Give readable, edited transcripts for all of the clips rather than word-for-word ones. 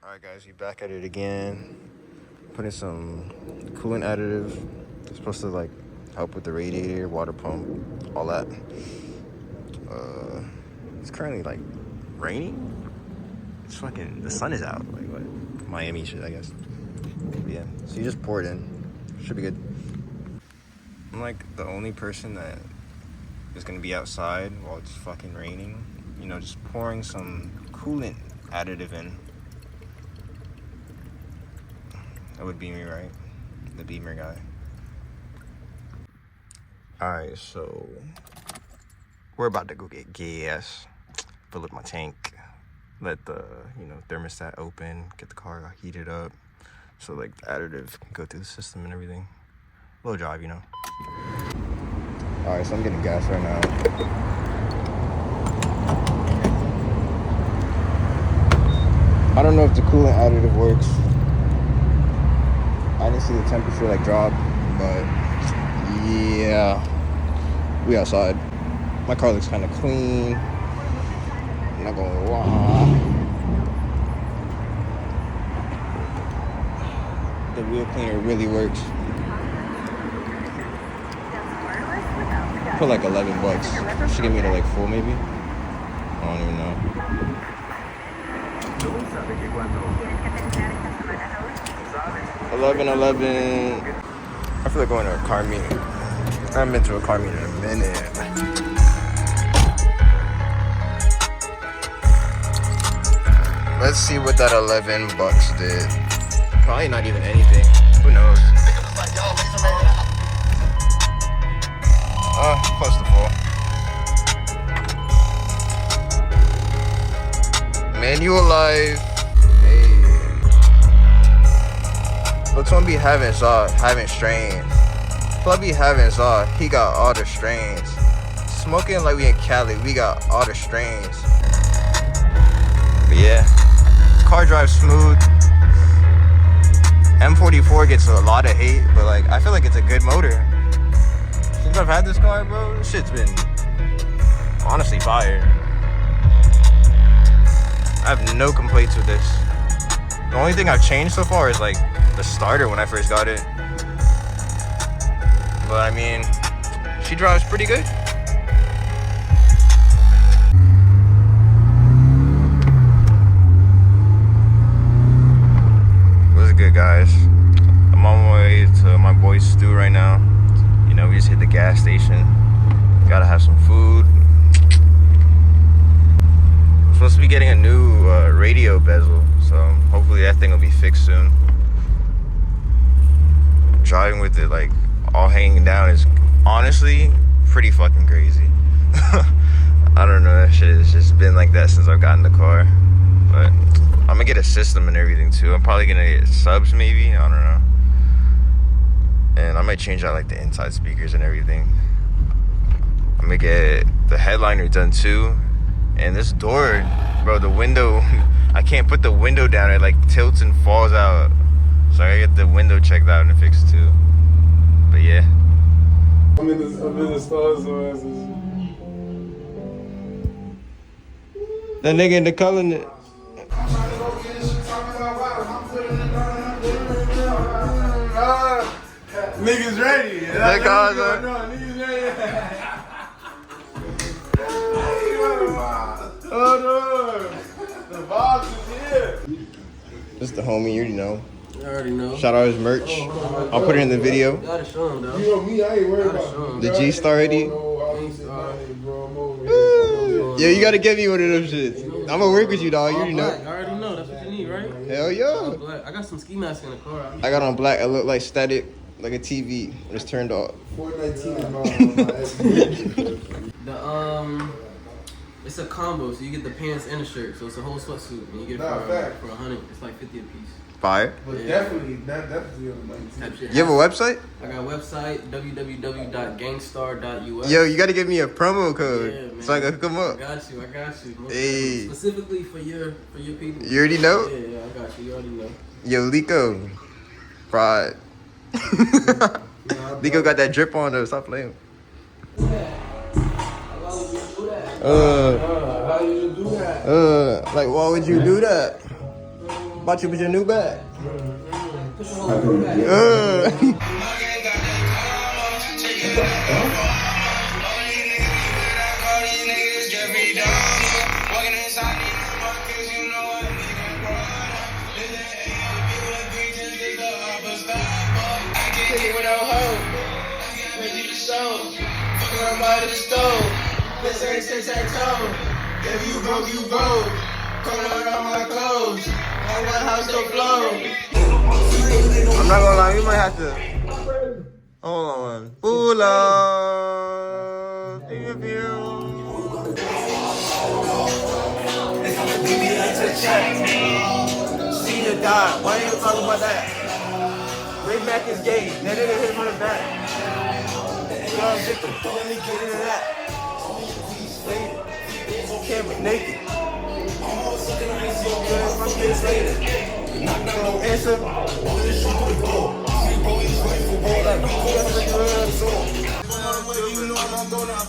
Alright guys, we back at it again. Putting some coolant additive. It's supposed to like help with the radiator, water pump, all that. It's currently like raining. It's fucking, the sun is out. Like what? Miami shit, I guess. But yeah, so you just pour it in. Should be good. I'm like the only person that is gonna be outside while it's fucking raining. You know, just pouring some coolant additive in. That would be me, right? The Beamer guy. Alright, so we're about to go get gas. Fill up my tank. Let the, thermostat open. Get the car heated up. So like the additive can go through the system and everything. Low drive, Alright, so I'm getting gas right now. I don't know if the coolant additive works. I didn't see the temperature like drop, but yeah, we outside. My car looks kind of clean. I'm not gonna lie. The wheel cleaner really works. Put like $11. Should get me to like full maybe. I don't even know. 11. I feel like going to a car meet. I haven't been to a car meet in a minute. Let's see what that $11 did. Probably not even anything. Who knows? Close to full. Manual-life. But Tom be having strains. Plug be having he got all the strains. Smoking like we in Cali, we got all the strains. But yeah, car drives smooth. M44 gets a lot of hate, but like I feel like it's a good motor. Since I've had this car, bro, this shit's been honestly fire. I have no complaints with this. The only thing I've changed so far is like the starter when I first got it. But I mean, she drives pretty good. What's good, guys? I'm on my way to my boy's stew right now. We just hit the gas station. Gotta have some food. I'm supposed to be getting a new radio bezel, so hopefully that thing will be fixed soon. Driving with it like all hanging down is honestly pretty fucking crazy. I don't know, that shit has just been like that since I've gotten the car. But I'm gonna get a system and everything too. I'm probably gonna get subs maybe, I don't know. And I might change out like the inside speakers and everything. I'm gonna get the headliner done too. And this door, bro, the window, I can't put the window down. It like tilts and falls out. So I gotta get the window checked out and fixed too. But yeah. I'm in the stars, so that nigga in the color. Niggas ready. That guy's niggas ready. Oh no. The vibes is here. This is the homie, you already know. I already know. Shout out his merch. I'll put it in the video. You gotta show him, though. You know me, I ain't worried about The G-Star already. Yeah, you gotta get me one of them shits. I'm gonna work with you, dog. You already know. I already know. That's what you need, right? Hell yeah. I got some ski masks in the car. I got on black. I look like static, like a TV. It's turned off. 419 it's a combo, so you get the pants and the shirt, so it's a whole sweatsuit, and you get it for $100. It's like $50 a piece. Fire. But definitely, that definitely You have a website? I got a website, www.gangstar.us. Yo, you gotta give me a promo code, Yeah, man. so I can come up. I got you. Hey. Specifically for your people. You already know? Yeah, I got you. You already know. Yo, Lico. Pride. Lico got that drip on though. Stop playing. How you do that? Like, why would you do that? Bought you with your new bag. Push your whole back. If you broke, you broke. Come on out my clothes. On my house go flow. I'm not gonna lie, we might have to. Hold on. Pull up. See you die. Why ain't you talking about that? Ray Mac is gay. They didn't hit him on the back. Young victim. Let me get into that. Camera naked. Answer. You know I'm going out.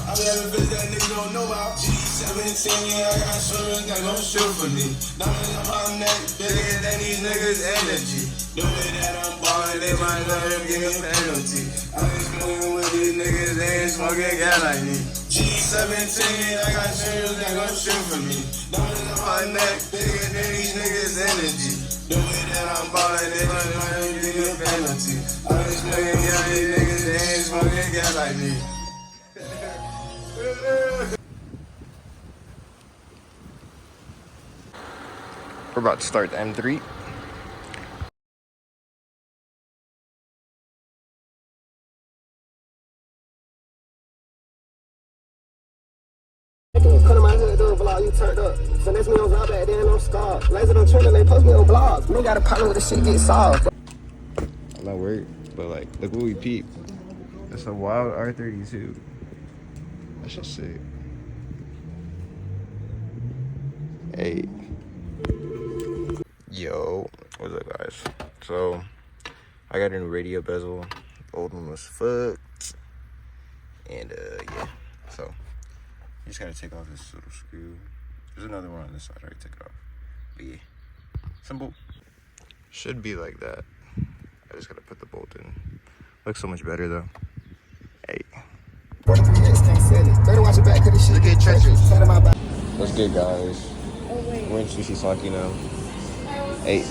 I be having visits that niggas don't know about. G17, yeah, I got shooters that gon' shoot for me. Diamonds on my neck, bigger than these niggas' energy. The way that I'm ballin', they might let them give me a penalty. I ain't smoking with these niggas, they ain't smoking gas like me. G17, I got shooters that gon' shoot for me. Diamonds on my neck, bigger than these niggas' energy. The way that I'm ballin', they might let them give me a penalty. I ain't smoking gas, these niggas, they ain't smoking gas like me. We're about to start the M3. Come to my hood, do a vlog, you turned up. So that's me on vlog back then, I'm scarred. Laser don't trend, they post me on blogs. Me got a problem with the shit get solved. I'm not worried, but like, look what we peeped. It's a wild R32. That's just sick. Hey. Yo, what's up, guys? So, I got a new radio bezel. The old one was fucked. And, yeah. So, you just gotta take off this little screw. There's another one on this side. I already took it off. But yeah, simple. Should be like that. I just gotta put the bolt in. Looks so much better though. Hey. Look at trenches. What's good, guys? We're in Sushi Saki now. Hey.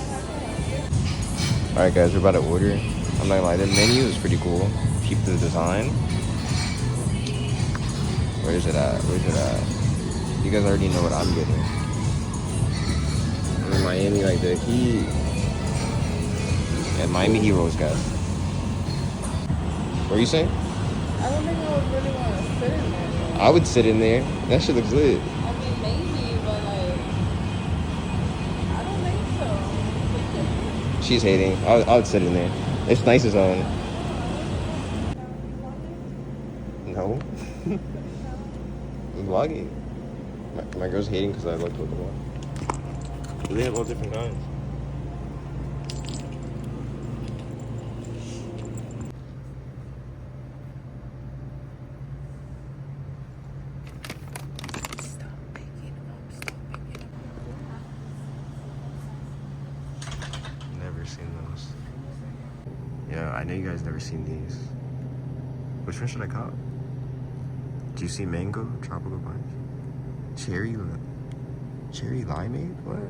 Alright, guys, we're about to order. I'm not gonna lie, the menu is pretty cool. Keep the design. Where is it at? Where's it at? You guys already know what I'm getting. I'm in Miami like the Heat. And Miami Heroes, guys. What are you saying? I don't think I would really want to sit in there. Though. I would sit in there. That shit looks lit. I mean, maybe, but like, I don't think so. She's hating. I would sit in there. It's nice as on. No. I'm vlogging. My girl's hating because I like Pokemon. They have all different kinds. Never seen those. Yeah, I know you guys never seen these. Which one should I cop? Juicy mango, tropical punch, cherry limeade. What?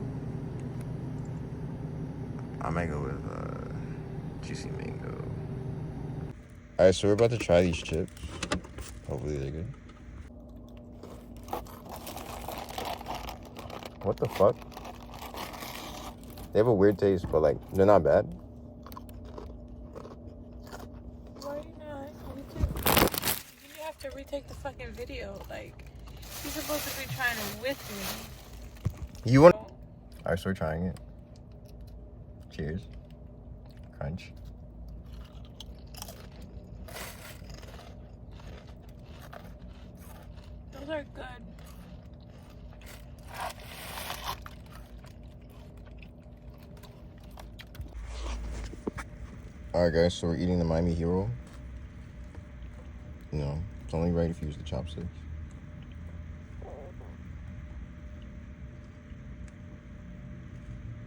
I might go with juicy mango. All right, so we're about to try these chips. Hopefully they're good. What the fuck? They have a weird taste, but like they're not bad. Why not? You have to retake the fucking video. Like, you're supposed to be trying it with me. You want? All right, so we're trying it. Cheers. Crunch. Those are good. Alright guys, so we're eating the Miami Hero. You know, it's only right if you use the chopsticks.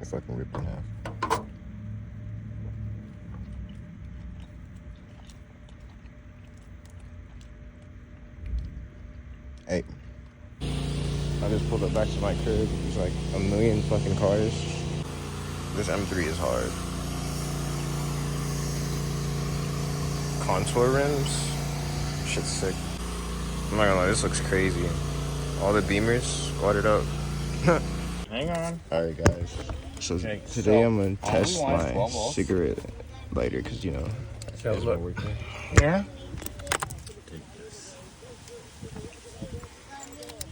It's fucking ripped in half. Hey. I just pulled up back to my crib. There's like a million fucking cars. This M3 is hard. Contour rims. Shit's sick. I'm not gonna lie, this looks crazy. All the beamers watered up. Hang on. Alright guys. So Okay, today so I'm gonna test on my 12 volts. cigarette lighter because you know So it's look not working. here. Take this.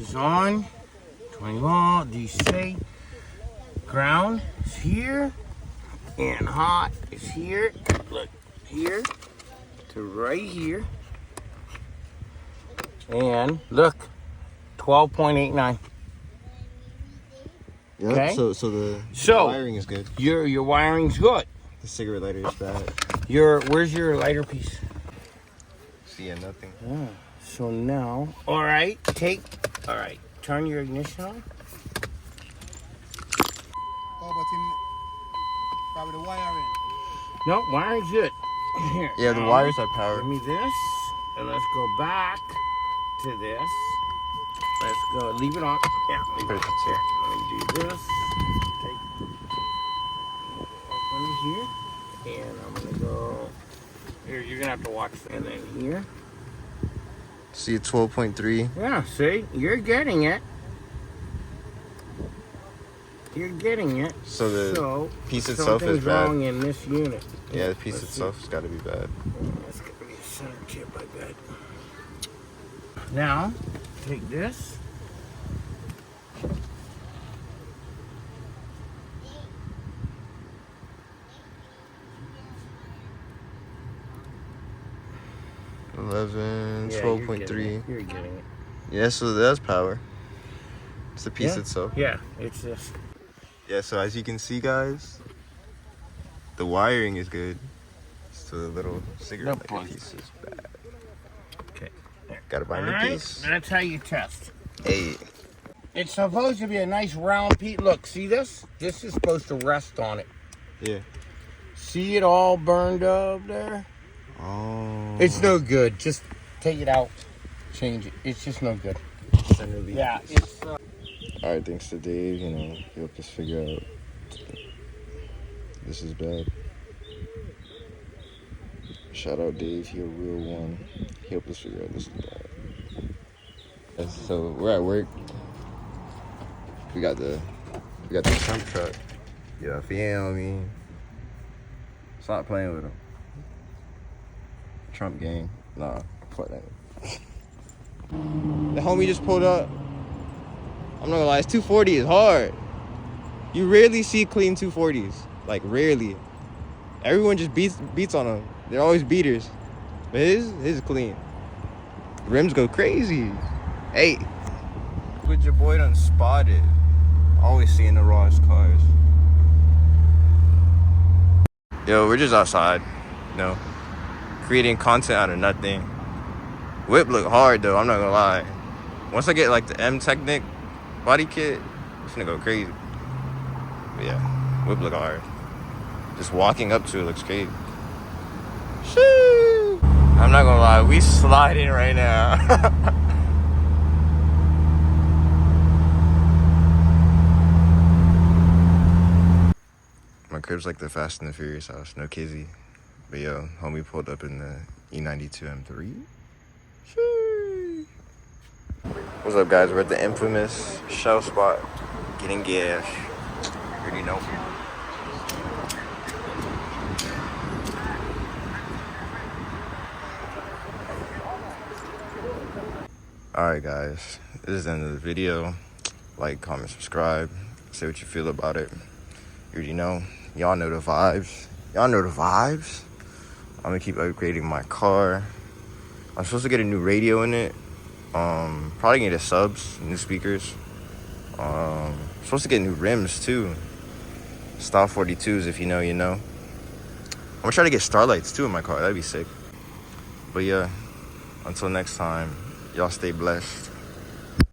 It's on. 20 volt. Do you see? Ground is here. And hot is here. Look, here to right here. And look, 12.89. Yep, Okay. so the So- wiring is good. Your wiring's good. The cigarette lighter is bad. Where's your lighter piece? See, yeah, nothing. So now, all right, turn your ignition on. Oh, but probably the wiring. No, wiring's good. Here. Yeah, the now, wires have power. Give me this, and let's go back to this. Let's go. Leave it on. Yeah, leave it on. Here. Let me do this. Take. Open here, and I'm gonna go. Here, you're gonna have to watch. And then here. See, 12.3. Yeah, see, you're getting it. You're getting it. So the piece itself is something's bad. wrong in this unit. Yeah, the piece Let's itself has got to be bad. It's gonna be a center chip, I bet. Now, take this. Eleven, Yeah, 12.3. You're getting it. Yeah, so that's power. It's the piece Yeah. itself. Yeah, it's this. Yeah, so as you can see, guys, the wiring is good. So the little cigarette The lighter plug. piece is bad. Okay. Gotta buy a new Alright, piece. that's how you test. Hey, It's supposed to be a nice round piece. Look, see this? This is supposed to rest on it. yeah. See it all burned up there? Oh. It's no good. Just take it out. Change it. It's just no good. Center lead Yeah, piece. it's All right, thanks to Dave. You know, he helped us figure out this is bad. Shout out Dave, he a real one. He helped us figure out this is bad. Yeah, so we're at work. We got the Trump truck. Yeah, feel me. Stop playing with him. Trump gang. Nah, fuck that. The homie just pulled up. I'm not gonna lie, this 240 is hard. You rarely see clean 240s. Like, rarely. Everyone just beats on them. They're always beaters. But his is clean. Rims go crazy. Hey. What your boy done spotted. Always seeing the rawest cars. Yo, we're just outside. You know, creating content out of nothing. Whip look hard though, I'm not gonna lie. Once I get like the M Technic body kit, it's gonna go crazy. But yeah, whip look hard. Just walking up to it looks crazy. Shoo! I'm not gonna lie, we sliding right now. My crib's like the Fast and the Furious house, no kizzy. But yo, homie pulled up in the E92 M3. Shoo! What's up, guys? We're at the infamous Shell spot, getting gas. You already know. Alright, guys. This is the end of the video. Like, comment, subscribe. Say what you feel about it. You already know. Y'all know the vibes. Y'all know the vibes. I'm gonna keep upgrading my car. I'm supposed to get a new radio in it. Probably get a subs, new speakers. Supposed to get new rims too. Style 42s, if you know, you know. I'm gonna try to get starlights too in my car. That'd be sick. But yeah, until next time, y'all stay blessed.